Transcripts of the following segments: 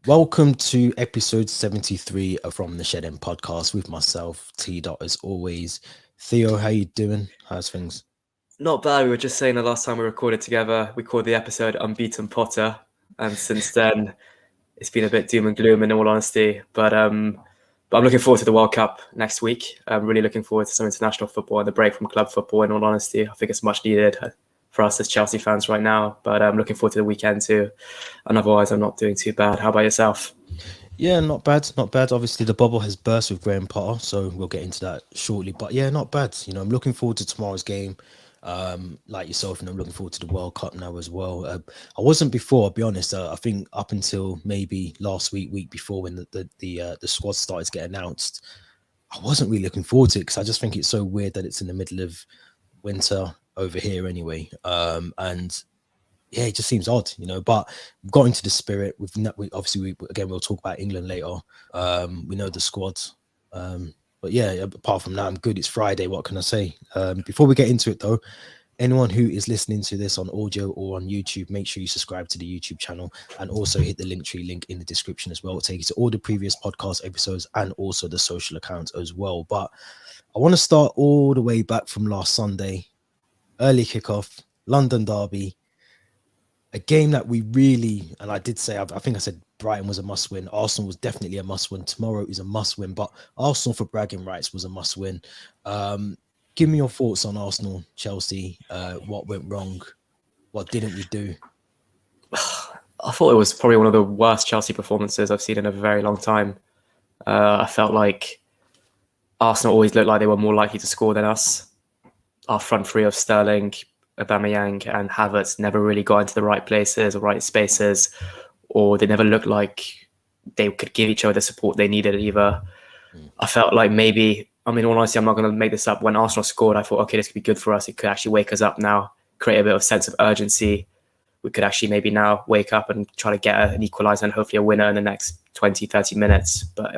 Welcome to episode 73 from the Shed End podcast with myself, T.Dot, as always. Theo, how you doing? How's things? Not bad. We were just saying the last time we recorded together, we called the episode Unbeaten Potter. And since then, it's been a bit doom and gloom in all honesty. But I'm looking forward to the World Cup next week. I'm really looking forward to some international football and the break from club football, in all honesty. I think it's much needed for us as Chelsea fans right now. But I'm looking forward to the weekend too. And otherwise, I'm not doing too bad. How about yourself? Yeah, not bad, not bad. Obviously, the bubble has burst with Graham Potter, so we'll get into that shortly. But yeah, not bad. I'm looking forward to tomorrow's game. Like yourself, and I'm looking forward to the World Cup now as well. I wasn't before, I'll be honest. I think up until maybe last week before, when the squad started to get announced, I wasn't really looking forward to it because I just think it's so weird that it's in the middle of winter over here anyway. And yeah, it just seems odd, but we've got into the spirit. We'll talk about England later. We know the squad. But yeah, apart from that, I'm good. It's Friday. What can I say? Before we get into it though, anyone who is listening to this on audio or on YouTube, make sure you subscribe to the YouTube channel and also hit the Linktree link in the description as well. It'll take you to all the previous podcast episodes and also the social accounts as well. But I want to start all the way back from last Sunday, early kickoff, London derby. A game that we really, and I did say, I think I said Brighton was a must win. Arsenal was definitely a must win. Tomorrow is a must win, but Arsenal for bragging rights was a must win. Give me your thoughts on Arsenal, Chelsea. What went wrong? What didn't we do? I thought it was probably one of the worst Chelsea performances I've seen in a very long time. I felt like Arsenal always looked like they were more likely to score than us. Our front three of Sterling, Aubameyang and Havertz never really got into the right places or right spaces, or they never looked like they could give each other the support they needed either. I felt like maybe, all honesty, I'm not going to make this up. When Arsenal scored, I thought, okay, this could be good for us. It could actually wake us up now, create a bit of sense of urgency. We could actually maybe now wake up and try to get an equaliser and hopefully a winner in the next 20, 30 minutes. But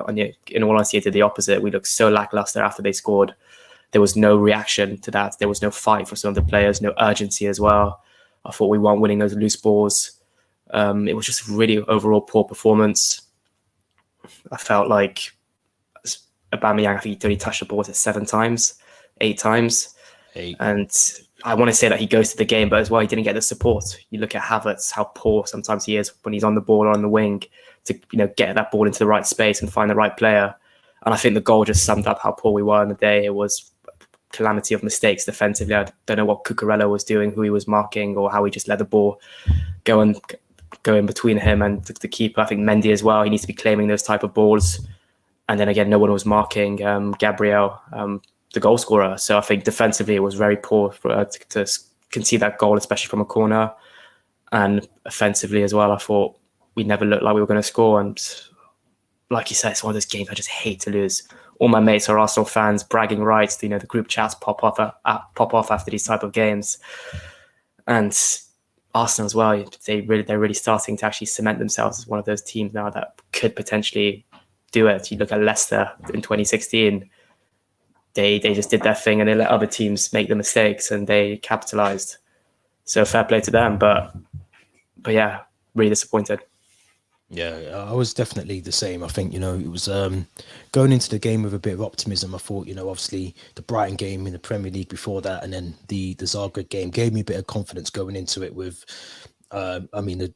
in all honesty, it did the opposite. We looked so lackluster after they scored. There was no reaction to that. There was no fight for some of the players, no urgency as well. I thought we weren't winning those loose balls. It was just really overall poor performance. I felt like Aubameyang, I think he only touched the ball 8 times. And I want to say that he goes to the game, but as well, he didn't get the support. You look at Havertz, how poor sometimes he is when he's on the ball or on the wing to get that ball into the right space and find the right player. And I think the goal just summed up how poor we were in the day. It was calamity of mistakes defensively. I don't know what Cucurella was doing, who he was marking, or how he just let the ball go in between him and the keeper. I think Mendy as well. He needs to be claiming those type of balls. And then again, no one was marking Gabriel, the goal scorer. So I think defensively it was very poor to concede that goal, especially from a corner. And offensively as well, I thought we never looked like we were going to score. And like you said, it's one of those games I just hate to lose. All my mates are Arsenal fans, bragging rights. The group chats pop off after these type of games, and Arsenal as well. They're really starting to actually cement themselves as one of those teams now that could potentially do it. You look at Leicester in 2016; they just did their thing and they let other teams make the mistakes and they capitalized. So fair play to them, but yeah, really disappointed. Yeah, I was definitely the same. I think, it was going into the game with a bit of optimism. I thought, obviously the Brighton game in the Premier League before that, and then the Zagreb game gave me a bit of confidence going into it with, the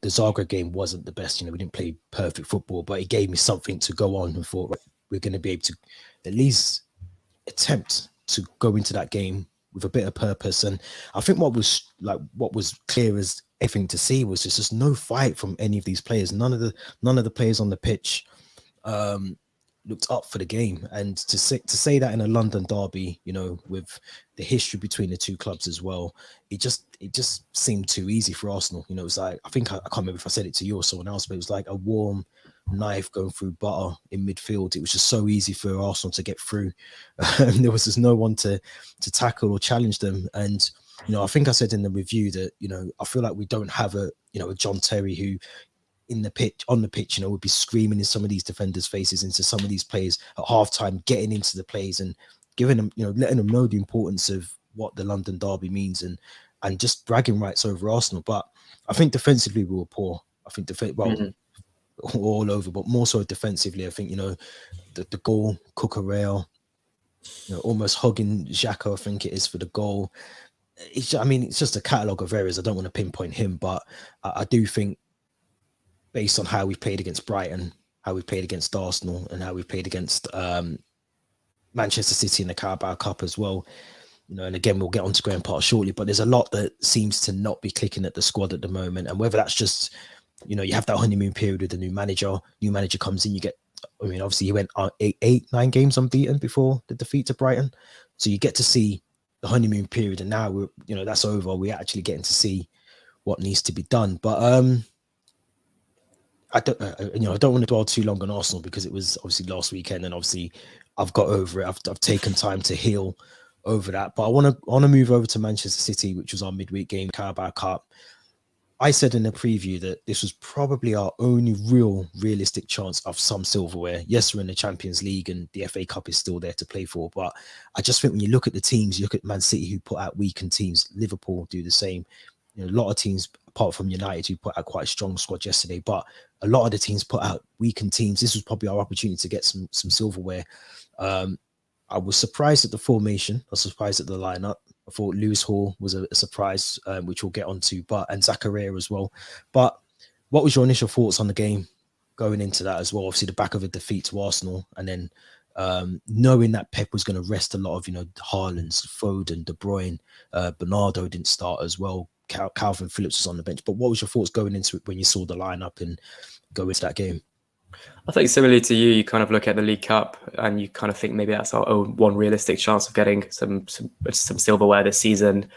Zagreb game wasn't the best. We didn't play perfect football, but it gave me something to go on and thought, right, we're going to be able to at least attempt to go into that game with a bit of purpose. And I think what was clear as everything to see was just no fight from any of these players. None of the players on the pitch looked up for the game. And to say that in a London derby, with the history between the two clubs as well, it just seemed too easy for Arsenal. It was like, I can't remember if I said it to you or someone else, but it was like a warm knife going through butter in midfield. It was just so easy for Arsenal to get through. There was just no one to tackle or challenge them. And I think I said in the review that I feel like we don't have a John Terry who on the pitch would be screaming in some of these defenders' faces into some of these players at halftime, getting into the plays and giving them letting them know the importance of what the London derby means and just bragging rights over Arsenal. But I think defensively we were poor. I think all over, but more so defensively. I think, you know, the goal, Cucurella, you know, almost hugging Xhaka, I think it is, for the goal. I mean, it's just a catalogue of errors. I don't want to pinpoint him, but I do think, based on how we've played against Brighton, how we've played against Arsenal, and how we've played against Manchester City in the Carabao Cup as well, you know, and again, we'll get on to Graham Potter shortly, but there's a lot that seems to not be clicking at the squad at the moment. And whether that's just, you know, you have that honeymoon period with the new manager comes in, you get, I mean, obviously he went 9 games unbeaten before the defeat to Brighton. So you get to see the honeymoon period, and now we're, you know, that's over. We're actually getting to see what needs to be done. But I don't want to dwell too long on Arsenal, because it was obviously last weekend, and obviously I've got over it. I've taken time to heal over that. But I want to move over to Manchester City, which was our midweek game, Carabao Cup. I said in the preview that this was probably our only realistic chance of some silverware. Yes, we're in the Champions League and the FA Cup is still there to play for, but I just think when you look at the teams, you look at Man City, who put out weakened teams, Liverpool do the same. You know, a lot of teams, apart from United, who put out quite a strong squad yesterday, but a lot of the teams put out weakened teams. This was probably our opportunity to get some silverware. I was surprised at the formation. I was surprised at the lineup. I thought Lewis Hall was a surprise, which we'll get onto, and Zakaria as well. But what was your initial thoughts on the game going into that as well? Obviously, the back of a defeat to Arsenal, and then knowing that Pep was going to rest a lot of, you know, Haaland's, Foden, De Bruyne, Bernardo didn't start as well. Calvin Phillips was on the bench. But what was your thoughts going into it when you saw the lineup and go into that game? I think similarly to you, you kind of look at the League Cup and you kind of think maybe that's our own one realistic chance of getting some silverware this season.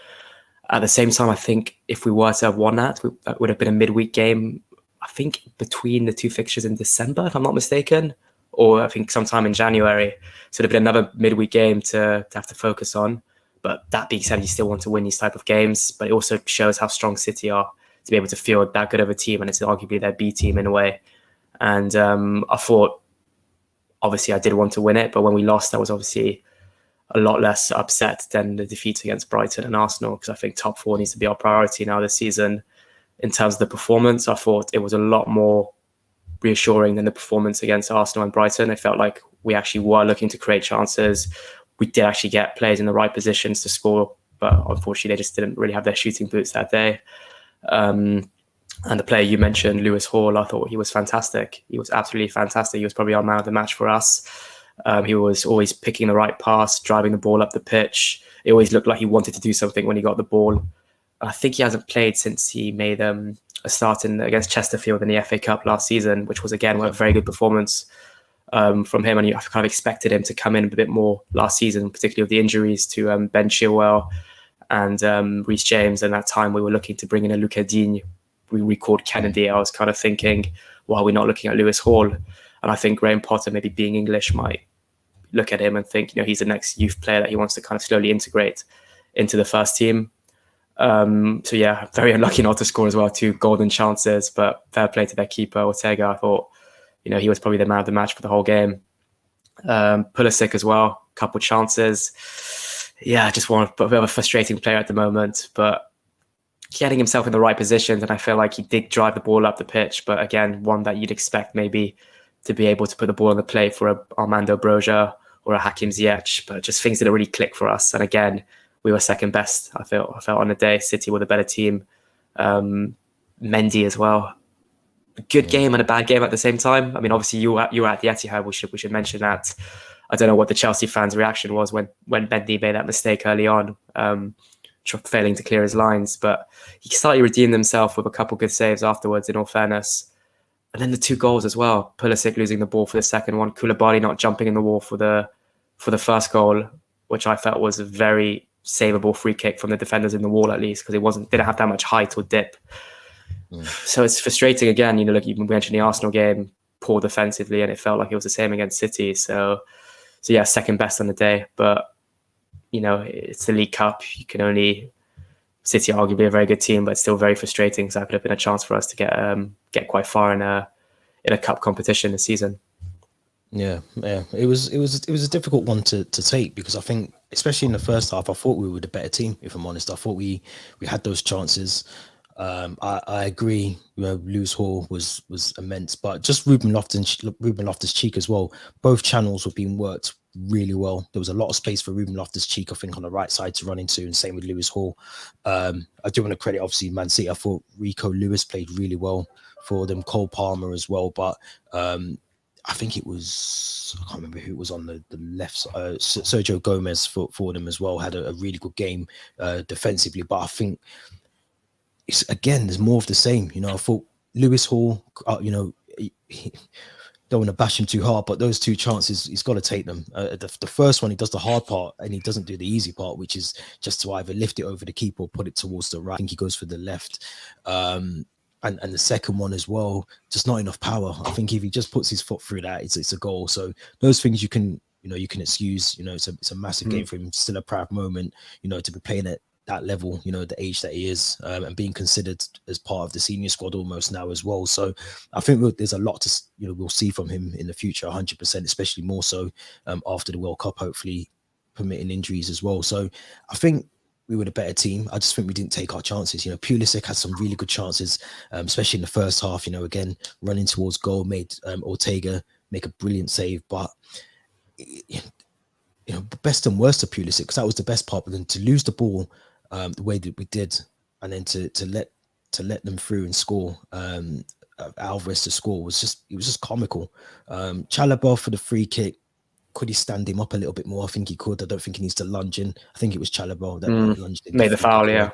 At the same time, I think if we were to have won that would have been a midweek game, I think between the two fixtures in December, if I'm not mistaken, or I think sometime in January. So it'd have been another midweek game to have to focus on. But that being said, you still want to win these type of games, but it also shows how strong City are to be able to field that good of a team, and it's arguably their B team in a way. And I thought, obviously, I did want to win it, but when we lost, I was obviously a lot less upset than the defeats against Brighton and Arsenal, because I think top 4 needs to be our priority now this season. In terms of the performance, I thought it was a lot more reassuring than the performance against Arsenal and Brighton. It felt like we actually were looking to create chances. We did actually get players in the right positions to score, but unfortunately, they just didn't really have their shooting boots that day. And the player you mentioned, Lewis Hall, I thought he was fantastic. He was absolutely fantastic. He was probably our man of the match for us. He was always picking the right pass, driving the ball up the pitch. It always looked like he wanted to do something when he got the ball. I think he hasn't played since he made a start against Chesterfield in the FA Cup last season, which was, again, a very good performance from him. And I kind of expected him to come in a bit more last season, particularly with the injuries to Ben Chilwell and Reece James. And that time we were looking to bring in a Luca Digne. We recalled Kennedy. I was kind of thinking, why are we not looking at Lewis Hall? And I think Graham Potter, maybe being English, might look at him and think, you know, he's the next youth player that he wants to kind of slowly integrate into the first team. So yeah, very unlucky not to score as well. 2 golden chances, but fair play to their keeper, Ortega. I thought, you know, he was probably the man of the match for the whole game. Pulisic as well, couple chances. Yeah, just a bit of a frustrating player at the moment, but getting himself in the right positions, and I feel like he did drive the ball up the pitch, but again, one that you'd expect maybe to be able to put the ball on the plate for a Armando Broja or a Hakim Ziyech, but just things didn't really click for us. And again, we were second best. I felt on the day. City were the better team. Mendy as well. A good game and a bad game at the same time. I mean, obviously you were at the Etihad. We should mention that. I don't know what the Chelsea fans' reaction was when Mendy made that mistake early on, failing to clear his lines, but he slightly redeemed himself with a couple good saves afterwards, in all fairness. And then the 2 goals as well. Pulisic losing the ball for the second one, Koulibaly not jumping in the wall for the first goal, which I felt was a very savable free kick from the defenders in the wall, at least, because it didn't have that much height or dip. So it's frustrating again. You know, like even we mentioned the Arsenal game, poor defensively, and it felt like it was the same against City. So yeah, second best on the day, but you know, it's the League Cup. City are arguably a very good team, but it's still very frustrating. So that could have been a chance for us to get quite far in a cup competition this season. Yeah. It was a difficult one to take, because I think, especially in the first half, I thought we were the better team. If I'm honest, I thought we had those chances. I agree. Lewis Hall was immense, but just Ruben Loftus-Cheek as well. Both channels were being worked really well. There was a lot of space for Ruben Loftus-Cheek, I think, on the right side to run into, and same with Lewis Hall. I do want to credit, obviously, Man City. I thought Rico Lewis played really well for them. Cole Palmer as well, but I think it was, I can't remember who was on the left side. Sergio Gomez for them as well had a really good game defensively, but I think there's more of the same. I thought Lewis Hall, don't want to bash him too hard, but those two chances, he's got to take them. The first one, he does the hard part and he doesn't do the easy part, which is just to either lift it over the keeper or put it towards the right. I think he goes for the left. And the second one as well, just not enough power. I think if he just puts his foot through that, it's a goal. So those things you can excuse. It's a massive game for him. Still a proud moment, to be playing at that level, the age that he is, and being considered as part of the senior squad almost now as well. So I think there's a lot to, we'll see from him in the future, 100%, especially more so after the World Cup, hopefully permitting injuries as well. So I think we were the better team. I just think we didn't take our chances. Pulisic had some really good chances, especially in the first half, again, running towards goal, made Ortega make a brilliant save, but best and worst of Pulisic, because that was the best part. But then to lose the ball the way that we did, and then to let them through and score, Alvarez to score was just comical. Chalobah for the free kick. Could he stand him up a little bit more? I think he could. I don't think he needs to lunge in. I think it was Chalobah that lunged in. Made the foul, yeah.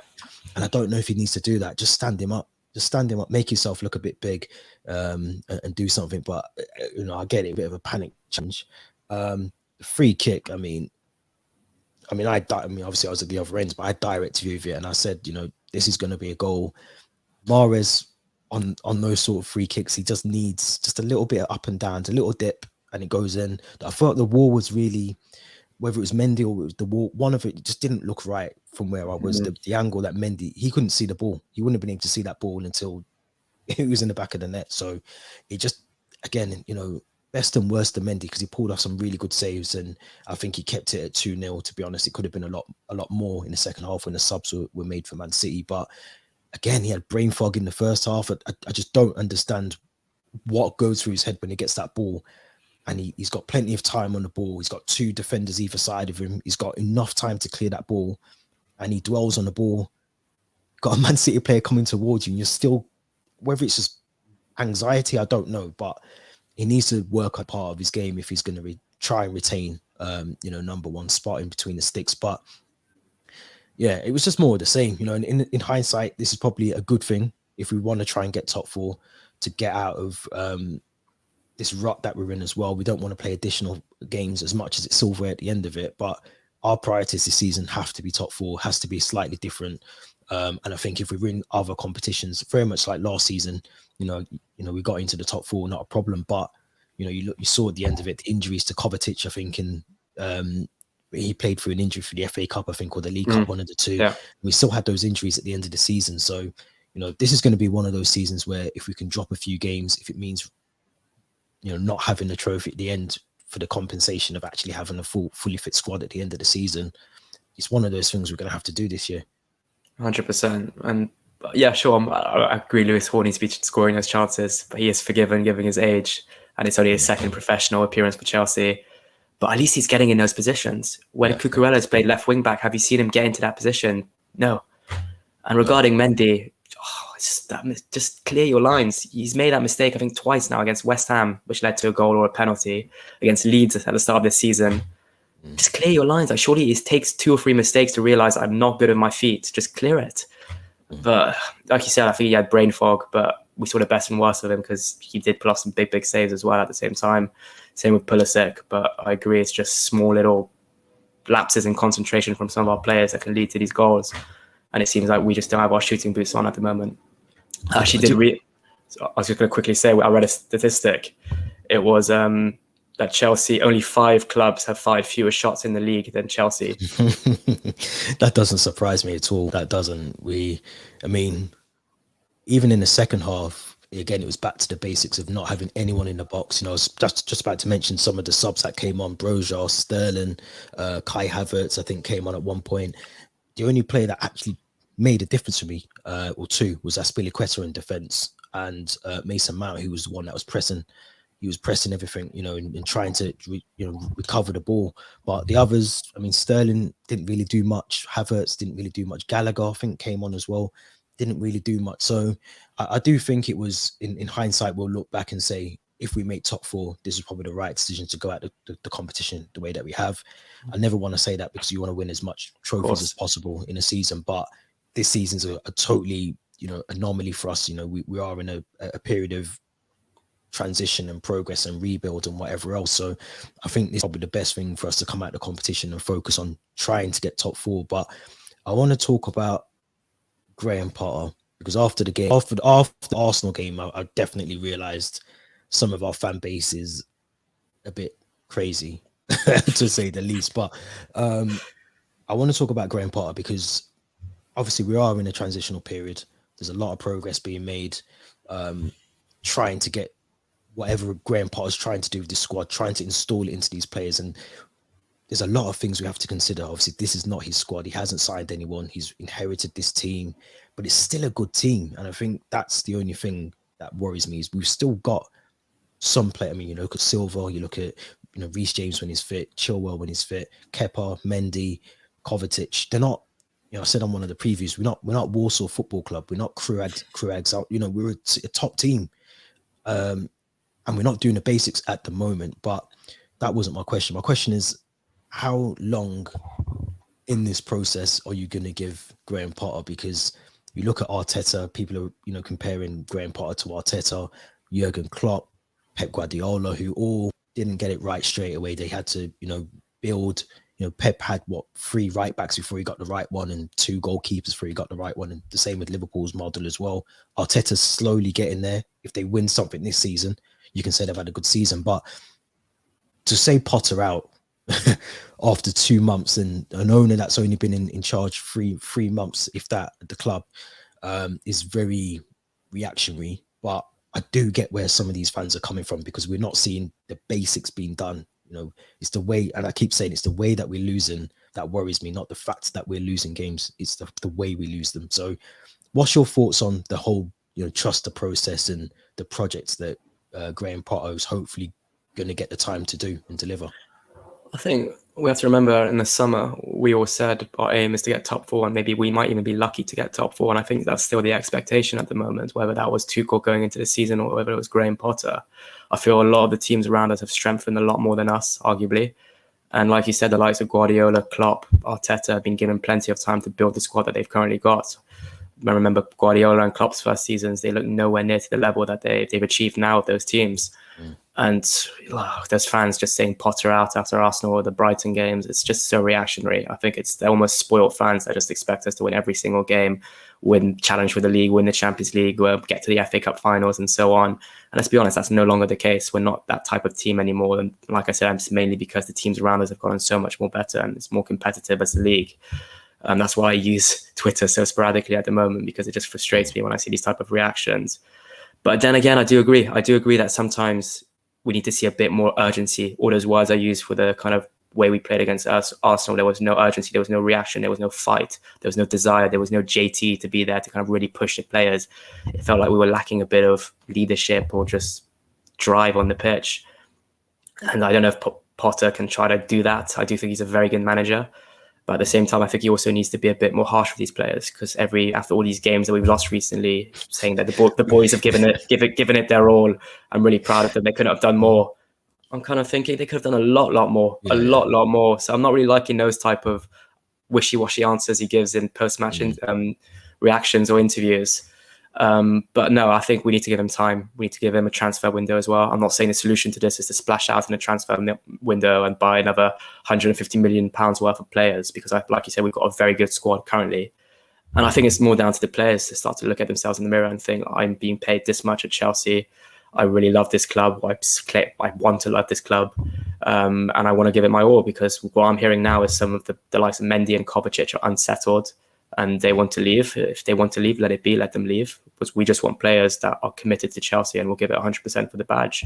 And I don't know if he needs to do that. Just stand him up. Just stand him up. Make yourself look a bit big, and do something. But I get it. A bit of a panic change. Free kick. I mean, obviously I was at the other end, but I direct view of it, and I said, this is going to be a goal. Mahrez on those sort of free kicks, he just needs just a little bit of up and down, a little dip, and it goes in. I felt the wall was really, whether it was Mendy or it was the wall, one of it just didn't look right from where I was. The angle that Mendy, he couldn't see the ball. He wouldn't have been able to see that ball until it was in the back of the net. So it just, again, best and worst of Mendy, because he pulled off some really good saves, and I think he kept it at 2-0. To be honest, it could have been a lot more in the second half when the subs were made for Man City. But again, he had brain fog in the first half. I just don't understand what goes through his head when he gets that ball, and he's got plenty of time on the ball. He's got two defenders either side of him. He's got enough time to clear that ball, and he dwells on the ball. Got a Man City player coming towards you, and you're still, whether it's just anxiety, I don't know, but he needs to work a part of his game if he's going to try and retain, number one spot in between the sticks. But yeah, it was just more of the same. In hindsight, this is probably a good thing if we want to try and get top four, to get out of this rut that we're in as well. We don't want to play additional games as much as it's silver at the end of it. But our priorities this season have to be top four, has to be slightly different. And I think if we win other competitions, very much like last season, we got into the top four, not a problem. But you saw at the end of it, the injuries to Kovacic, I think, and he played through an injury for the FA Cup, I think, or the League Cup, one of the two. Yeah. We still had those injuries at the end of the season. So, this is going to be one of those seasons where if we can drop a few games, if it means, not having the trophy at the end for the compensation of actually having a fully fit squad at the end of the season, it's one of those things we're going to have to do this year. 100%. And yeah, sure, I agree Lewis Hall needs to be scoring those chances, but he is forgiven given his age, and it's only his second professional appearance for Chelsea. But at least he's getting in those positions. When Cucurella's played left wing back, have you seen him get into that position? No. And regarding Mendy, just clear your lines. He's made that mistake, I think, twice now against West Ham, which led to a goal or a penalty, against Leeds at the start of this season. Just clear your lines. Like, surely it takes 2 or 3 mistakes to realize I'm not good on my feet. Just clear it. But like you said, I think he had brain fog, but we saw the best and worst of him because he did pull off some big saves as well at the same time. Same with Pulisic, but I agree, it's just small little lapses in concentration from some of our players that can lead to these goals. And it seems like we just don't have our shooting boots on at the moment. I actually did read, I was just going to quickly say, I read a statistic. It was that Chelsea, only 5 clubs have 5 fewer shots in the league than Chelsea. That doesn't surprise me at all. That doesn't. Even in the second half, again, it was back to the basics of not having anyone in the box. I was just about to mention some of the subs that came on. Broja, Sterling, Kai Havertz, I think, came on at one point. The only player that actually made a difference for me, or two, was Aspilicueta in defence and Mason Mount, who was the one that was pressing. He was pressing everything, and trying to, recover the ball. But the others, I mean, Sterling didn't really do much. Havertz didn't really do much. Gallagher, I think, came on as well. Didn't really do much. So I do think it was, in hindsight, we'll look back and say, if we make top four, this is probably the right decision to go at the competition the way that we have. I never want to say that because you want to win as much trophies as possible in a season. But this season's a totally, anomaly for us. We are in a period of transition and progress and rebuild and whatever else. So I think this is probably the best thing for us to come out of the competition and focus on trying to get top four. But I want to talk about Graham Potter, because after the game, after the Arsenal game, I definitely realized some of our fan base is a bit crazy to say the least. But I want to talk about Graham Potter because obviously we are in a transitional period. There's a lot of progress being made, trying to get whatever Graham Potter's trying to do with this squad, trying to install it into these players. And there's a lot of things we have to consider. Obviously, this is not his squad. He hasn't signed anyone. He's inherited this team, but it's still a good team. And I think that's the only thing that worries me is we've still got some play. I mean, you look at Silva, you look at, Reece James when he's fit, Chilwell when he's fit, Kepa, Mendy, Kovacic. They're not, I said on one of the previews, we're not Warsaw Football Club. We're not Kruags out. We're a top team. And we're not doing the basics at the moment, but that wasn't my question. My question is, how long in this process are you going to give Graham Potter? Because you look at Arteta, people are, comparing Graham Potter to Arteta, Jurgen Klopp, Pep Guardiola, who all didn't get it right straight away. They had to, build, Pep had 3 right backs before he got the right one and 2 goalkeepers before he got the right one. And the same with Liverpool's model as well. Arteta's slowly getting there. If they win something this season, you can say they've had a good season. But to say Potter out after 2 months and an owner that's only been in charge three months, if that, at the club, is very reactionary. But I do get where some of these fans are coming from, because we're not seeing the basics being done. It's the way, and I keep saying it's the way that we're losing that worries me, not the fact that we're losing games. It's the way we lose them. So what's your thoughts on the whole, trust the process and the projects that Graham Potter is hopefully going to get the time to do and deliver? I think we have to remember in the summer, we all said our aim is to get top 4, and maybe we might even be lucky to get top 4. And I think that's still the expectation at the moment, whether that was Tuchel going into the season or whether it was Graham Potter. I feel a lot of the teams around us have strengthened a lot more than us, arguably. And like you said, the likes of Guardiola, Klopp, Arteta have been given plenty of time to build the squad that they've currently got. I remember Guardiola and Klopp's first seasons, they look nowhere near to the level that they've achieved now with those teams. And there's fans just saying Potter out after Arsenal or the Brighton games. It's just so reactionary. I think they're almost spoiled fans that just expect us to win every single game, win challenge for the league, win the Champions League, get to the FA Cup finals and so on. And let's be honest, that's no longer the case. We're not that type of team anymore. And like I said, it's mainly because the teams around us have gotten so much more better and it's more competitive as a league. That's why I use Twitter so sporadically at the moment, because it just frustrates me when I see these type of reactions. But then again, I do agree that sometimes we need to see a bit more urgency. All those words I use for the kind of way we played against Arsenal, there was no urgency, there was no reaction, there was no fight, there was no desire, there was no JT to be there to kind of really push the players. It felt like we were lacking a bit of leadership or just drive on the pitch. And I don't know if Potter can try to do that. I do think he's a very good manager. But at the same time, I think he also needs to be a bit more harsh with these players, because after all these games that we've lost recently, saying that the boys have given it their all. I'm really proud of them. They couldn't have done more. I'm kind of thinking they could have done a lot more, a lot more. So I'm not really liking those type of wishy-washy answers he gives in post-match reactions or interviews. But no, I think we need to give him time. We need to give him a transfer window as well. I'm not saying the solution to this is to splash out in a transfer window and buy another 150 million pounds worth of players, because like you said, we've got a very good squad currently. And I think it's more down to the players to start to look at themselves in the mirror and think, I'm being paid this much at Chelsea. I really love this club. I want to love this club. And I want to give it my all, because what I'm hearing now is some of the likes of Mendy and Kovacic are unsettled and they want to leave. If they want to leave, let it be, let them leave. Because we just want players that are committed to Chelsea and will give it 100% for the badge.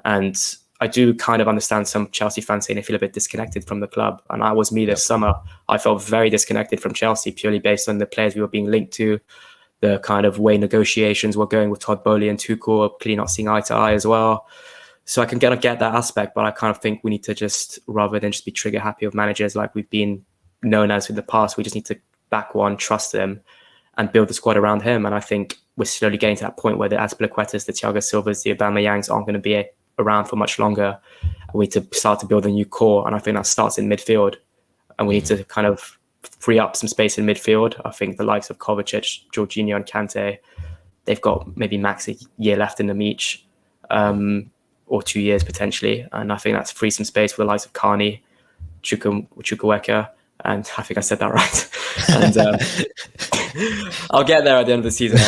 And I do kind of understand some Chelsea fans saying they feel a bit disconnected from the club. And that was me this summer. I felt very disconnected from Chelsea purely based on the players we were being linked to, the kind of way negotiations were going with Todd Bowley and Tuchel, clearly not seeing eye to eye as well. So I can get that aspect, but I kind of think we need to just, rather than just be trigger happy with managers like we've been known as in the past, we just need to back one, trust him, and build the squad around him. And I think we're slowly getting to that point where the Azpilicuetas, the Thiago Silvas, the Aubameyangs aren't going to be around for much longer. And we need to start to build a new core. And I think that starts in midfield. And we need to kind of free up some space in midfield. I think the likes of Kovacic, Jorginho and Kante, they've got maybe max a year left in them each, or 2 years potentially. And I think that's free some space for the likes of Carney, Chukwuemeka, and I think I said that right. And I'll get there at the end of the season.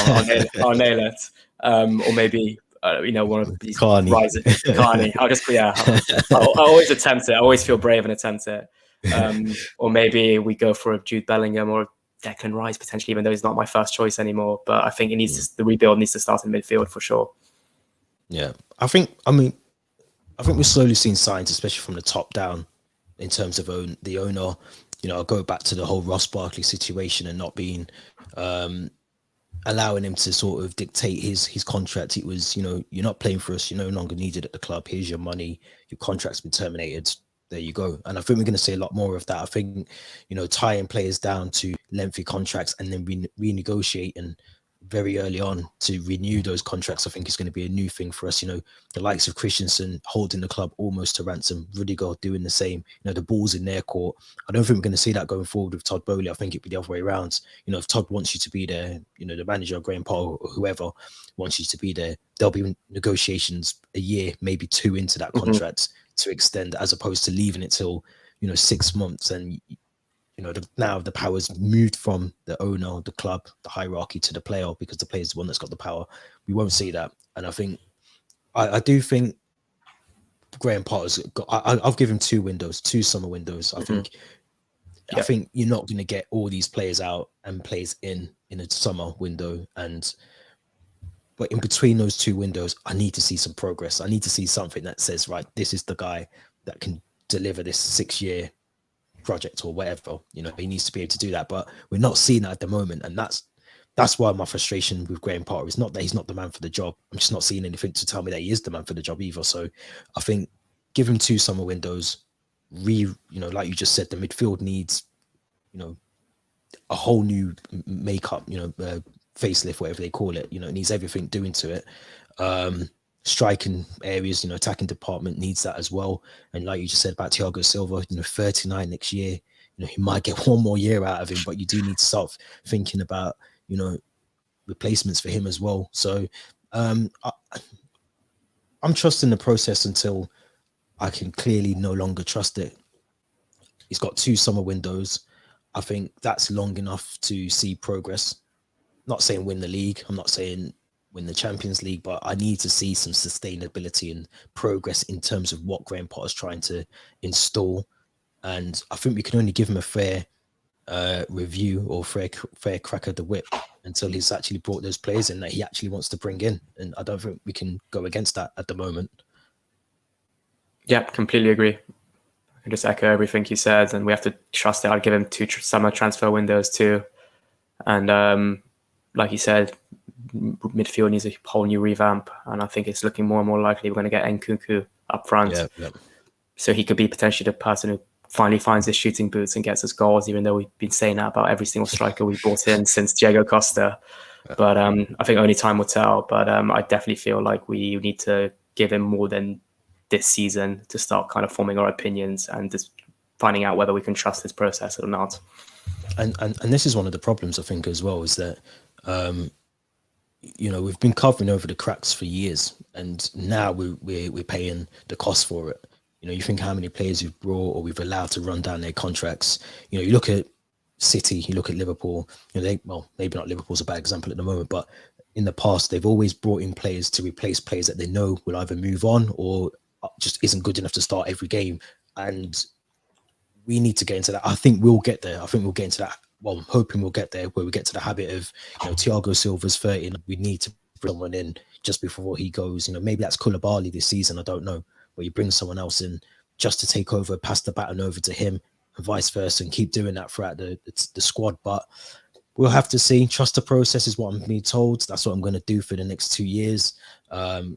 I'll nail it. Or maybe one of these rising Carney. I'll always attempt it. I always feel brave and attempt it. Or maybe we go for a Jude Bellingham or Declan Rice potentially, even though he's not my first choice anymore. But I think the rebuild needs to start in midfield for sure. Yeah, I think we're slowly seeing signs, especially from the top down, in terms of the owner. I'll go back to the whole Ross Barkley situation and not being allowing him to sort of dictate his contract. It was, you're not playing for us, you're no longer needed at the club. Here's your money. Your contract's been terminated. There you go. And I think we're going to see a lot more of that. I think, tying players down to lengthy contracts and then renegotiating very early on to renew those contracts, I think is going to be a new thing for us. The likes of Christensen holding the club almost to ransom, Rudiger doing the same, the ball's in their court. I don't think we're going to see that going forward with Todd Bowley. I think it'd be the other way around. If Todd wants you to be there, the manager, Graham Potter or whoever wants you to be there, there'll be negotiations a year, maybe 2 into that contract to extend, as opposed to leaving it till, 6 months. And now the power's moved from the owner, the club, the hierarchy to the player, because the player's the one that's got the power. We won't see that. And I think, I do think Graham Potter's got, I've given 2 summer windows. I think you're not going to get all these players out and players in a summer window. But in between those 2 windows, I need to see some progress. I need to see something that says, right, this is the guy that can deliver this 6-year project or whatever. He needs to be able to do that, but we're not seeing that at the moment. And that's why my frustration with Graham Potter is not that he's not the man for the job. I'm just not seeing anything to tell me that he is the man for the job either. So I think give him 2 summer windows. Like you just said, the midfield needs, a whole new makeup, facelift, whatever they call it. It needs everything doing to it. Striking areas, attacking department needs that as well. And like you just said about Thiago Silva, 39 next year, he might get 1 more year out of him, but you do need to start thinking about, replacements for him as well. So I'm trusting the process until I can clearly no longer trust it. He's got 2 summer windows. I think that's long enough to see progress. Not saying win the league. I'm not saying win the Champions League, but I need to see some sustainability and progress in terms of what Graham Potter's trying to install. And I think we can only give him a fair review or fair crack at the whip until he's actually brought those players in that he actually wants to bring in. And I don't think we can go against that at the moment. Yeah, completely agree. I can just echo everything you said, and we have to trust it. I'd give him 2 summer transfer windows too. And like you said, midfield needs a whole new revamp, and I think it's looking more and more likely we're going to get Nkunku up front. So he could be potentially the person who finally finds his shooting boots and gets us goals, even though we've been saying that about every single striker we've brought in since Diego Costa. But I think only time will tell. But I definitely feel like we need to give him more than this season to start kind of forming our opinions and just finding out whether we can trust this process or not. And this is one of the problems, I think, as well, is that we've been covering over the cracks for years, and now we're paying the cost for it. You think how many players we've brought or we've allowed to run down their contracts. You look at City, you look at Liverpool. Maybe not Liverpool's a bad example at the moment, but in the past they've always brought in players to replace players that they know will either move on or just isn't good enough to start every game. And we need to get into that. I think we'll get there. I think we'll get into that. Well, I'm hoping we'll get there where we get to the habit of, Thiago Silva's 30. We need to bring someone in just before he goes. Maybe that's Koulibaly this season. I don't know. where you bring someone else in just to take over, pass the baton over to him, and vice versa, and keep doing that throughout the squad. But we'll have to see. Trust the process is what I'm being told. That's what I'm going to do for the next 2 years.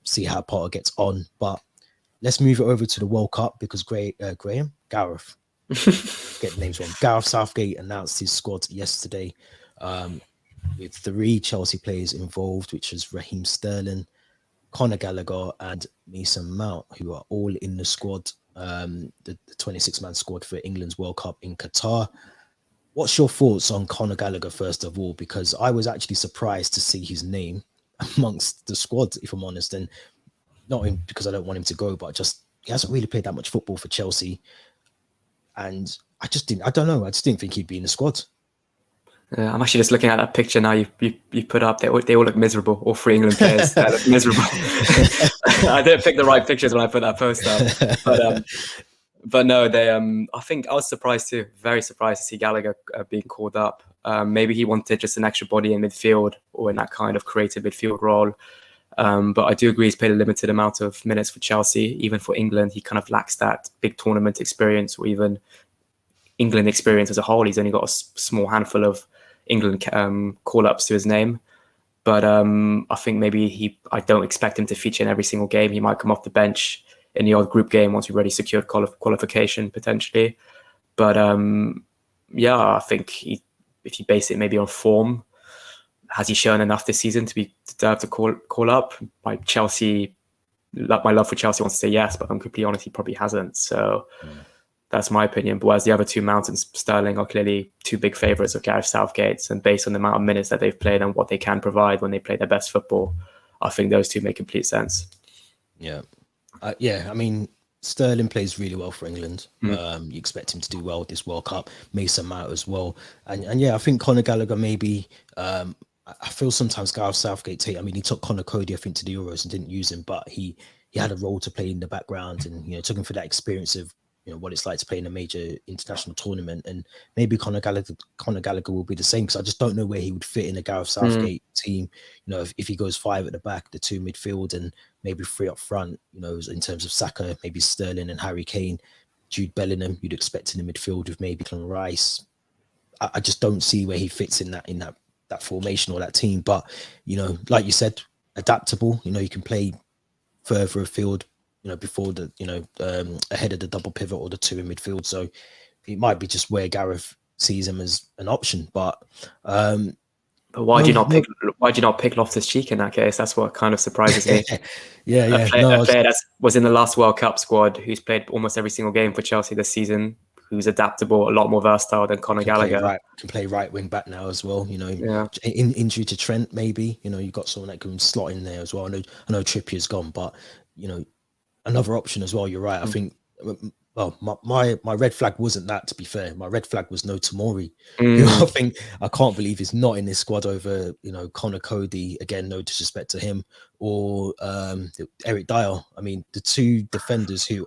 See how Potter gets on. But let's move it over to the World Cup, because Gareth, get the names wrong. Gareth Southgate announced his squad yesterday, with 3 Chelsea players involved, which was Raheem Sterling, Conor Gallagher, and Mason Mount, who are all in the squad, the 26-man squad for England's World Cup in Qatar. What's your thoughts on Conor Gallagher, first of all? Because I was actually surprised to see his name amongst the squad, if I'm honest, and not because I don't want him to go, but just he hasn't really played that much football for Chelsea, and I just didn't think he'd be in the squad. I'm actually just looking at that picture now. You put up. They all look miserable. All 3 England players that look miserable. I didn't pick the right pictures when I put that post up. But no, they. I think I was surprised too. Very surprised to see Gallagher being called up. Maybe he wanted just an extra body in midfield or in that kind of creative midfield role. But I do agree he's played a limited amount of minutes for Chelsea. Even for England, he kind of lacks that big tournament experience, or even England experience as a whole. He's only got a small handful of England call-ups to his name. But I think maybe I don't expect him to feature in every single game. He might come off the bench in the odd group game once we've already secured qualification, potentially. But I think if you base it maybe on form, has he shown enough this season to deserve to call up? My love for Chelsea wants to say yes, but I'm completely honest, he probably hasn't. So that's my opinion. But whereas the other 2 Mountains, Sterling, are clearly 2 big favourites of Gareth Southgate's, and based on the amount of minutes that they've played and what they can provide when they play their best football, I think those 2 make complete sense. Yeah. I mean, Sterling plays really well for England. You expect him to do well this World Cup. Mason Mount as well. And I think Conor Gallagher maybe... I feel sometimes Gareth Southgate he took Conor Cody, I think, to the Euros and didn't use him, but he had a role to play in the background, and took him for that experience of what it's like to play in a major international tournament. And maybe Conor Gallagher will be the same, because I just don't know where he would fit in a Gareth Southgate team. If he goes 5 at the back, the 2 midfield, and maybe 3 up front, in terms of Saka, maybe Sterling and Harry Kane, Jude Bellingham, you'd expect in the midfield with maybe Declan Rice. I just don't see where he fits in that formation or that team. But like you said, adaptable. You can play further afield, before the ahead of the double pivot or the 2 in midfield. So it might be just where Gareth sees him as an option. But why do you not pick Loftus-Cheek in that case? That's what kind of surprises me. A player that was in the last World Cup squad, who's played almost every single game for Chelsea this season, who's adaptable, a lot more versatile than Conor Gallagher. Can play right wing back now as well. In injury to Trent, maybe. You've got someone that can slot in there as well. I know Trippier's gone, but another option as well. You're right. I think. Well, my red flag wasn't that. To be fair, my red flag was no Tomori. I can't believe he's not in this squad over Conor Cody. Again, no disrespect to him, or Eric Dyer. I mean, the 2 defenders who.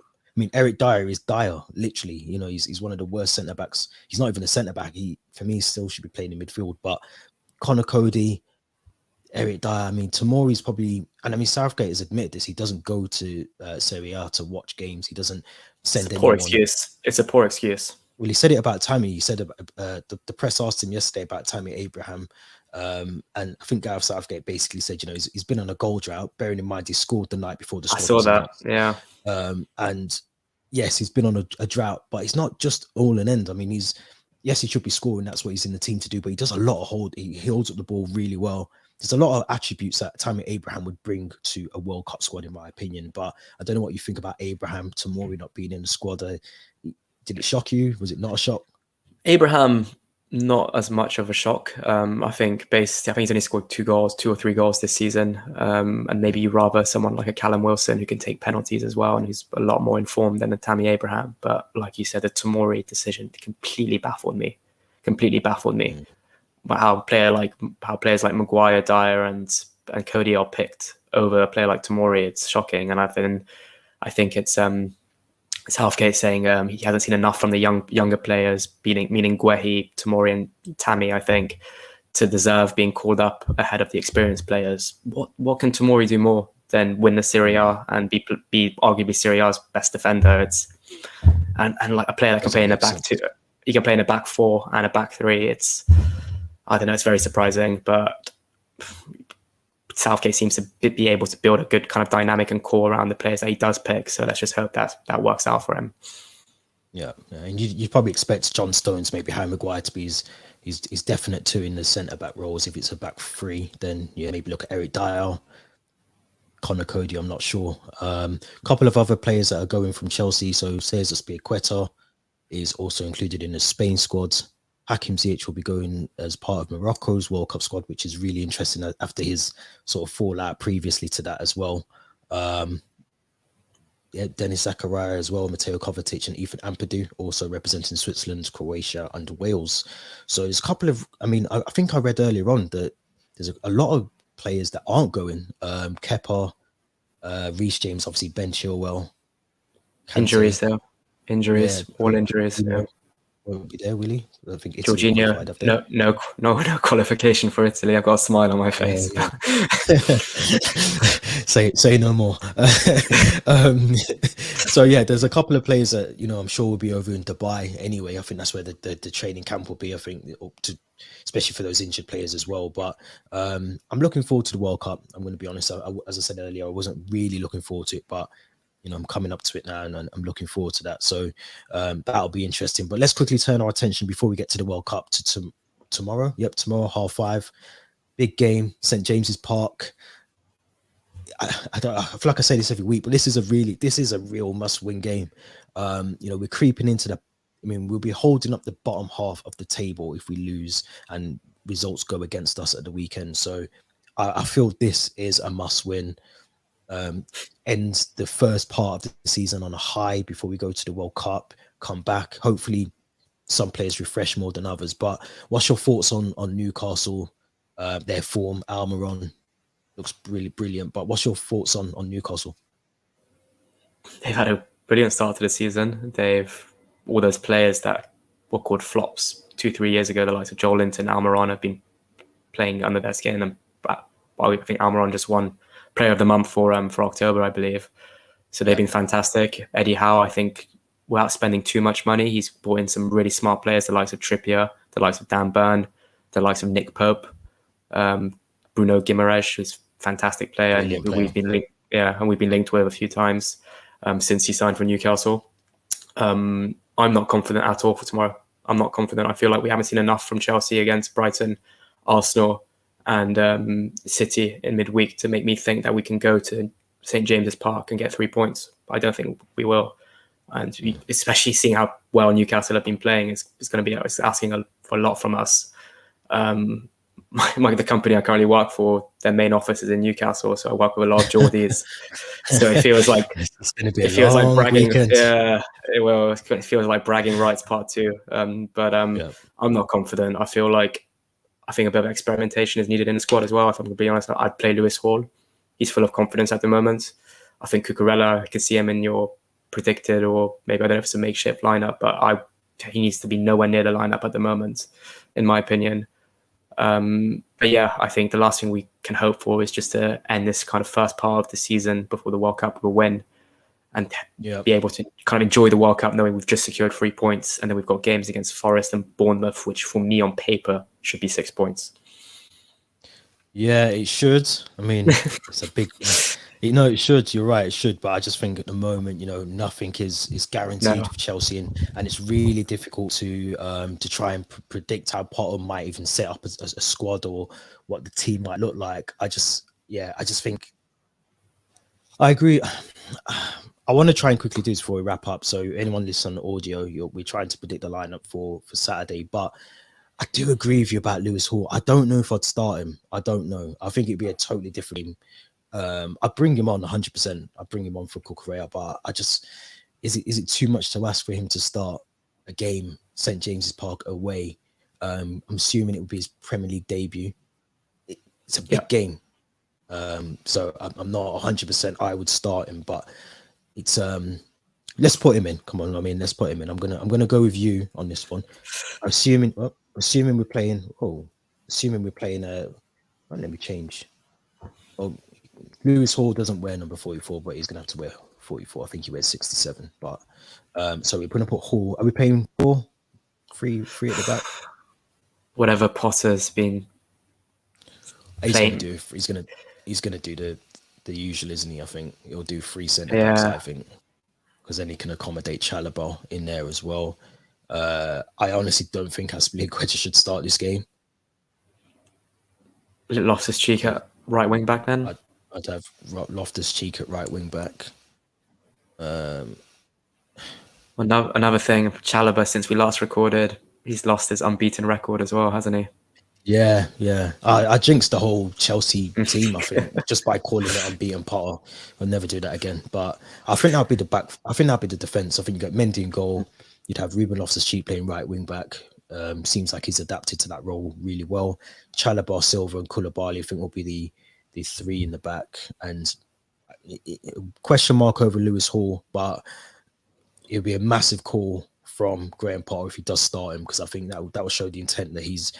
Eric Dyer is Dyer, literally. He's one of the worst centre backs. He's not even a centre back. He, for me, still should be playing in midfield. But Conor Cody, Eric Dyer. Tomori's probably, and Southgate has admitted this. He doesn't go to Serie A to watch games. He doesn't send anyone. Poor excuse. It's a poor excuse. Well, he said it about Tammy. He said the press asked him yesterday about Tammy Abraham. And I think Gareth Southgate basically said, he's been on a goal drought. Bearing in mind he scored the night before the squad. I saw that. Yeah. And yes, he's been on a drought, but it's not just all an end. He should be scoring. That's what he's in the team to do. But he does a lot of he holds up the ball really well. There's a lot of attributes that Tammy Abraham would bring to a World Cup squad, in my opinion. But I don't know what you think about Abraham Tomori not being in the squad. Did it shock you? Was it not a shock? Abraham, not as much of a shock. I think he's only scored 2 or 3 goals this season. And maybe you rather someone like a Callum Wilson who can take penalties as well and who's a lot more informed than a Tammy Abraham. But like you said, the Tomori decision completely baffled me. But how players like Maguire, Dyer, and Cody are picked over a player like Tomori, it's shocking. And I think it's Southgate saying he hasn't seen enough from the younger players, meaning Guehi, Tomori, and Tammy, I think, to deserve being called up ahead of the experienced players. What can Tomori do more then win the Serie A and be arguably Serie A's best defender. And like a player that can play in a back two, he can play in a back four and a back three. I don't know, it's very surprising, but Southgate seems to be able to build a good kind of dynamic and core around the players that he does pick. So let's just hope that works out for him. Yeah, and you probably expect John Stones, maybe Harry Maguire to be his definite two in the centre back roles. If it's a back three, then maybe look at Eric Dyer, Connor Cody. I'm not sure. Couple of other players that are going from Chelsea. So Cesar Spilicueta is also included in the Spain squad. Hakim Ziyech will be going as part of Morocco's World Cup squad, which is really interesting after his sort of fallout previously to that as well. Dennis Zakaria as well, Mateo Kovacic and Ethan Ampadu also representing Switzerland, Croatia and Wales. So there's a couple of, I think I read earlier on that there's a lot of players that aren't going. Kepa, Reece James, obviously Ben Chilwell. Injuries though. All injuries. Won't be there, will he? I think Jorginho, no qualification for Italy. I've got a smile on my face. Say no more. So there's a couple of players that I'm sure will be over in Dubai anyway. I think that's where the training camp will be. I think especially for those injured players as well. But I'm looking forward to the World Cup. I'm going to be honest. As I said earlier, I wasn't really looking forward to it, but I'm coming up to it now and I'm looking forward to that. So that'll be interesting. But let's quickly turn our attention before we get to the World Cup to tomorrow. Yep, tomorrow, 5:30. Big game, St. James's Park. I feel like I say this every week, but this is a real must-win game. We're creeping into we'll be holding up the bottom half of the table if we lose and results go against us at the weekend. So I feel this is a must-win. End the first part of the season on a high before we go to the World Cup, come back. Hopefully some players refresh more than others. But what's your thoughts on Newcastle, their form? Almiron looks really brilliant. But what's your thoughts on Newcastle? They've had a brilliant start to the season. All those players that were called flops 2-3 years ago, the likes of Joel Linton, Almiron, have been playing under their skin. And I think Almiron just won Player of the Month for October, I believe. So they've been fantastic. Eddie Howe, I think, without spending too much money, he's brought in some really smart players, the likes of Trippier, the likes of Dan Burn, the likes of Nick Pope, Bruno Guimaraes, who's a fantastic player, and we've been linked with a few times since he signed for Newcastle. I'm not confident at all for tomorrow. I'm not confident. I feel like we haven't seen enough from Chelsea against Brighton, Arsenal, and City in midweek to make me think that we can go to St. James's Park and get 3 points. I don't think we will. And especially seeing how well Newcastle have been playing, it's going to be asking for a lot from us. The company I currently work for, their main office is in Newcastle, so I work with a lot of Geordies. So it feels like bragging. Weekend. Yeah, it feels like bragging rights part 2. I'm not confident. I think a bit of experimentation is needed in the squad as well. If I'm going to be honest, I'd play Lewis Hall. He's full of confidence at the moment. I think Cucurella, I can see him in your predicted, or maybe I don't know if it's a makeshift lineup, but he needs to be nowhere near the lineup at the moment, in my opinion. I think the last thing we can hope for is just to end this kind of first part of the season before the World Cup with a win and be able to kind of enjoy the World Cup knowing we've just secured 3 points, and then we've got games against Forest and Bournemouth, which for me on paper should be 6 points. Yeah, it should. It's a big... it should. You're right, it should. But I just think at the moment, nothing is guaranteed for Chelsea, and it's really difficult to try and predict how Potter might even set up a squad or what the team might look like. I just think I agree. I want to try and quickly do this before we wrap up. So anyone listening on audio, we're trying to predict the lineup for Saturday, but I do agree with you about Lewis Hall. I don't know if I'd start him. I don't know. I think it'd be a totally different game. I'd bring him on 100%. I'd bring him on for Cucurella, but is it too much to ask for him to start a game, St. James's Park away? I'm assuming it would be his Premier League debut. It's a big game. So I'm not 100%. I would start him, but it's let's put him in. Come on, let's put him in. I'm gonna go with you on this one. Assuming we're playing. Let me change. Oh, Lewis Hall doesn't wear number 44, but he's gonna have to wear 44. I think he wears 67. But so we're gonna put Hall. Are we paying 3 at the back? Whatever Potter's been He's playing. gonna do. He's gonna do the usual, isn't he? I think he'll do 3 centre backs. I think, because then he can accommodate Chalobah in there as well. I honestly don't think Azpilicueta should start this game. Loftus-Cheek at right wing back then? I'd have Loftus-Cheek at right wing back. Another thing, Chalobah, since we last recorded, he's lost his unbeaten record as well, hasn't he? Yeah. I jinxed the whole Chelsea team, I think, just by calling it unbeaten Potter. I'll never do that again. But I think that'll be the back. I think that'll be the defense. I think you got Mendy in goal. You'd have Ruben Loftus-Cheek playing right wing back. Seems like he's adapted to that role really well. Chalobah, Silva, and Koulibaly, I think, will be the 3 in the back. And question mark over Lewis Hall, but it'll be a massive call from Graham Potter if he does start him, because I think that will show the intent that he's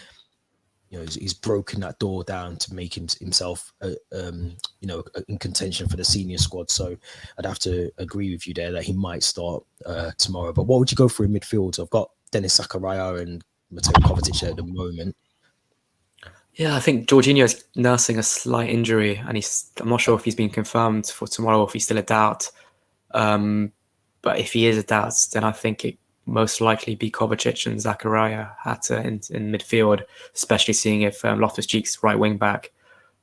broken that door down to make himself in contention for the senior squad. So I'd have to agree with you there that he might start tomorrow. But what would you go for in midfield? I've got Denis Zakaria and Mateo Kovacic at the moment. Yeah, I think Jorginho's nursing a slight injury, and I'm not sure if he's been confirmed for tomorrow or if he's still a doubt. But if he is a doubt, then I think it most likely be Kovacic and Zakaria in midfield, especially seeing if Loftus-Cheek's right wing back.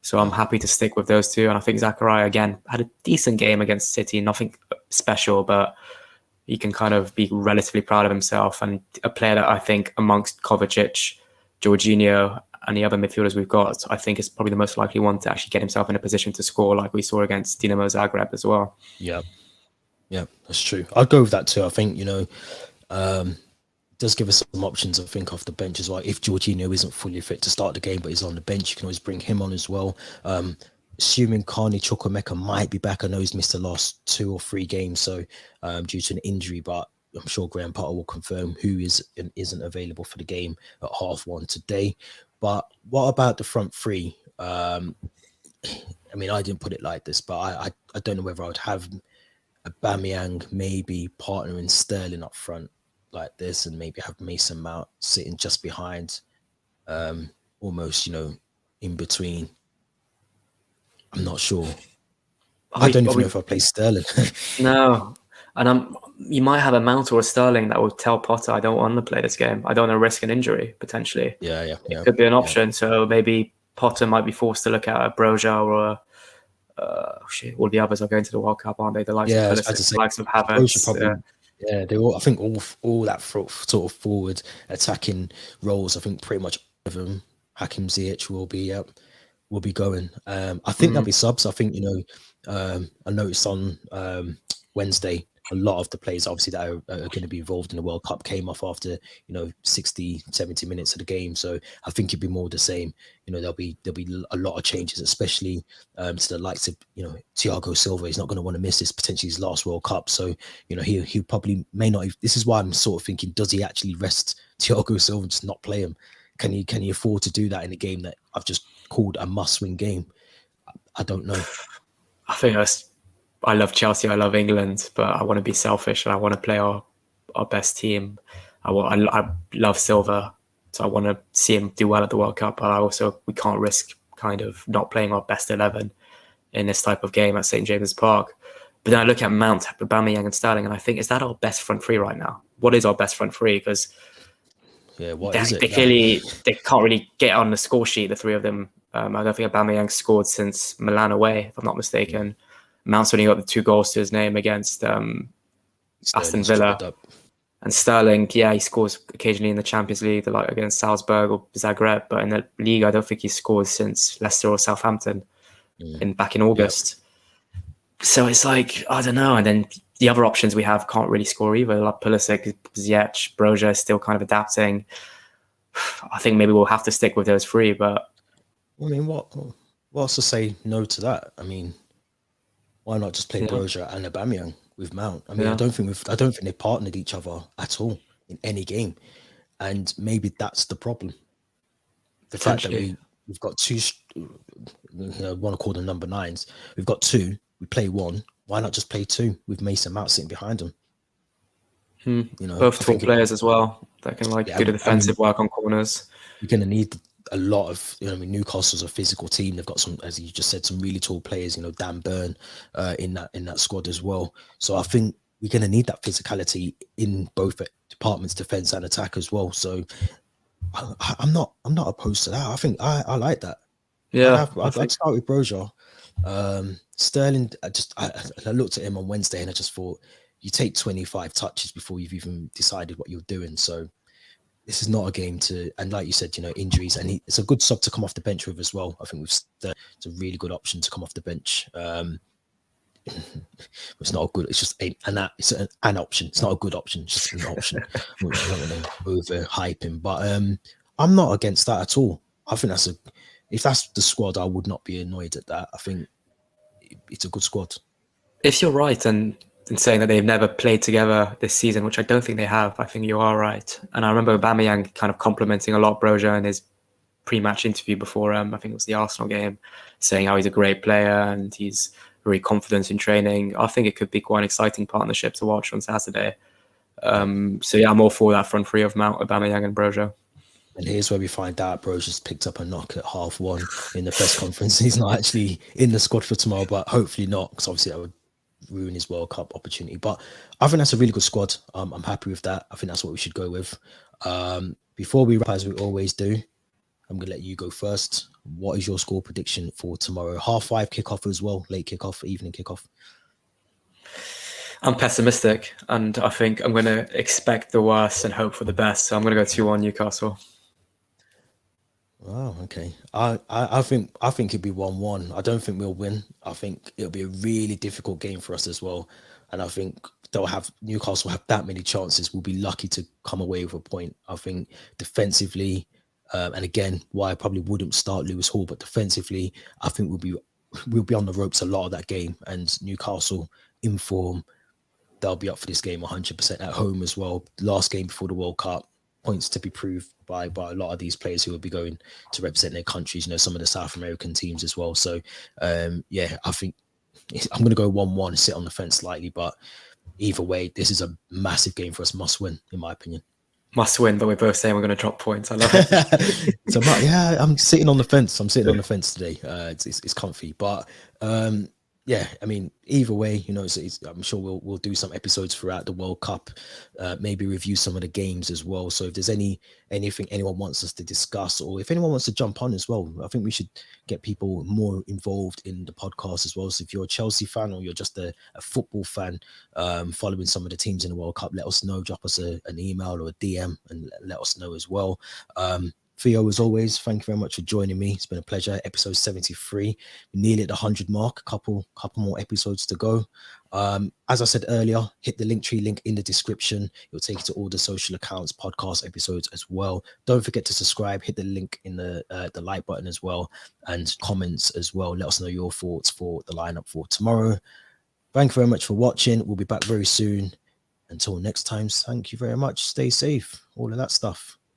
So I'm happy to stick with those 2. And I think Zakaria, again, had a decent game against City, nothing special, but he can kind of be relatively proud of himself, and a player that I think amongst Kovacic, Jorginho, and the other midfielders we've got, I think is probably the most likely one to actually get himself in a position to score, like we saw against Dinamo Zagreb as well. Yeah, that's true. I'd go with that too. I think, does give us some options, I think, off the bench as well. If Jorginho isn't fully fit to start the game, but he's on the bench, you can always bring him on as well. Assuming Carney Chukwuemeka might be back. I know he's missed the last 2 or 3 games, so due to an injury, but I'm sure Graham Potter will confirm who is and isn't available for the game at 1:30 today. But what about the front 3? I mean, I didn't put it like this, but I don't know whether I would have Aubameyang maybe partnering Sterling up front like this, and maybe have Mason Mount sitting just behind, almost, in between. I'm not sure. I don't even know if I play Sterling. No. And you might have a Mount or a Sterling that will tell Potter, I don't want to play this game. I don't want to risk an injury, potentially. Yeah. It could be an option. Yeah. So maybe Potter might be forced to look at a Broja or all the others are going to the World Cup, aren't they? The likes of Pulisic, the likes of Havertz. Yeah, they all. I think all that sort of forward attacking roles. I think pretty much all of them. Hakim Ziyech will be going. I think there'll be subs. I think I noticed on Wednesday a lot of the players obviously that are going to be involved in the World Cup came off after 60, 70 minutes of the game. So I think it'd be more the same. There'll be a lot of changes, especially to the likes of Thiago Silva. He's not going to want to miss this, potentially his last World Cup. So he probably may not. This is why I'm sort of thinking, does he actually rest Thiago Silva and just not play him? Can he afford to do that in a game that I've just called a must-win game? I don't know. I think I love Chelsea, I love England, but I want to be selfish and I want to play our best team. I love Silva, so I want to see him do well at the World Cup. But we can't risk kind of not playing our best 11 in this type of game at St. James's Park. But then I look at Mount, Aubameyang and Sterling, and I think, is that our best front 3 right now? What is our best front 3? Because they can't really get on the score sheet, the 3 of them. I don't think Aubameyang scored since Milan away, if I'm not mistaken. Mount's only got the 2 goals to his name against Aston Villa. And Sterling, he scores occasionally in the Champions League, like against Salzburg or Zagreb. But in the league, I don't think he's scored since Leicester or Southampton back in August. Yep. So it's like, I don't know. And then the other options we have can't really score either. Like Pulisic, Ziyech, Broja is still kind of adapting. I think maybe we'll have to stick with those 3. But I mean, what's to say no to that? I mean, why not just play Broja and Aubameyang with Mount? I mean, I don't think they partnered each other at all in any game, and maybe that's the problem. The fact that we've got two. I want to call them number nines. We've got two. We play one. Why not just play two with Mason Mount sitting behind them? You know, Both tall players as well that can like do the defensive work on corners. You're going to need a lot of, you know, I mean, Newcastle's a physical team. They've got some, as you just said, some really tall players. You know, Dan Burn in that squad as well. So I think we're going to need that physicality in both departments, defense and attack as well. So I'm not opposed to that. I think I like that. Yeah, I'd start with Broja. Sterling, I looked at him on Wednesday and I just thought, you take 25 touches before you've even decided what you're doing. So this is not a game to, and like you said, you know, injuries, and it's a good sub to come off the bench with as well. I think it's a really good option to come off the bench. It's not a good, it's just it's an option. It's not a good option, it's just an option. I don't want to overhype him, but I'm not against that at all. I think if that's the squad, I would not be annoyed at that. I think it's a good squad. If you're right in saying that they've never played together this season, which I don't think they have, I think you are right. And I remember Aubameyang kind of complimenting a lot Broja in his pre-match interview before, I think it was the Arsenal game, saying how he's a great player and he's very confident in training. I think it could be quite an exciting partnership to watch on Saturday. So yeah, I'm all for that front three of Mount, Aubameyang and Broja. And here's where we find out Broja's picked up a knock at 1:30 in the press conference. He's not actually in the squad for tomorrow, but hopefully not, because obviously that would ruin his World Cup opportunity. But I think that's a really good squad. I'm happy with that. I think that's what we should go with. Before we wrap, as we always do, I'm going to let you go first. What is your score prediction for tomorrow? 5:30 kickoff as well, late kickoff, evening kickoff. I'm pessimistic, and I think I'm going to expect the worst and hope for the best. So I'm going to go 2-1 Newcastle. Oh, okay. I think it'd be 1-1. I don't think we'll win. I think it'll be a really difficult game for us as well. And I think Newcastle have that many chances. We'll be lucky to come away with a point. I think defensively, and again, why I probably wouldn't start Lewis Hall, but defensively, I think we'll be on the ropes a lot of that game. And Newcastle in form, they'll be up for this game 100% at home as well. Last game before the World Cup. Points to be proved by a lot of these players who will be going to represent their countries, you know, some of the South American teams as well. So yeah, I think I'm going to go 1-1, sit on the fence slightly, but either way, this is a massive game for us, must win in my opinion. Must win, but we're both saying we're going to drop points. I love it. So yeah, I'm sitting on the fence. I'm sitting on the fence today. It's comfy, but yeah, I mean, either way, you know, I'm sure we'll do some episodes throughout the World Cup, maybe review some of the games as well. So if there's anything anyone wants us to discuss, or if anyone wants to jump on as well, I think we should get people more involved in the podcast as well. So if you're a Chelsea fan or you're just a football fan, following some of the teams in the World Cup, let us know. Drop us an email or a DM and let us know as well. Theo, as always, thank you very much for joining me. It's been a pleasure. Episode 73, we're nearly at the 100 mark. Couple more episodes to go. As I said earlier, hit the Linktree link in the description. It'll take you to all the social accounts, podcast episodes as well. Don't forget to subscribe. Hit the link in the like button as well, and comments as well. Let us know your thoughts for the lineup for tomorrow. Thank you very much for watching. We'll be back very soon. Until next time, thank you very much. Stay safe. All of that stuff.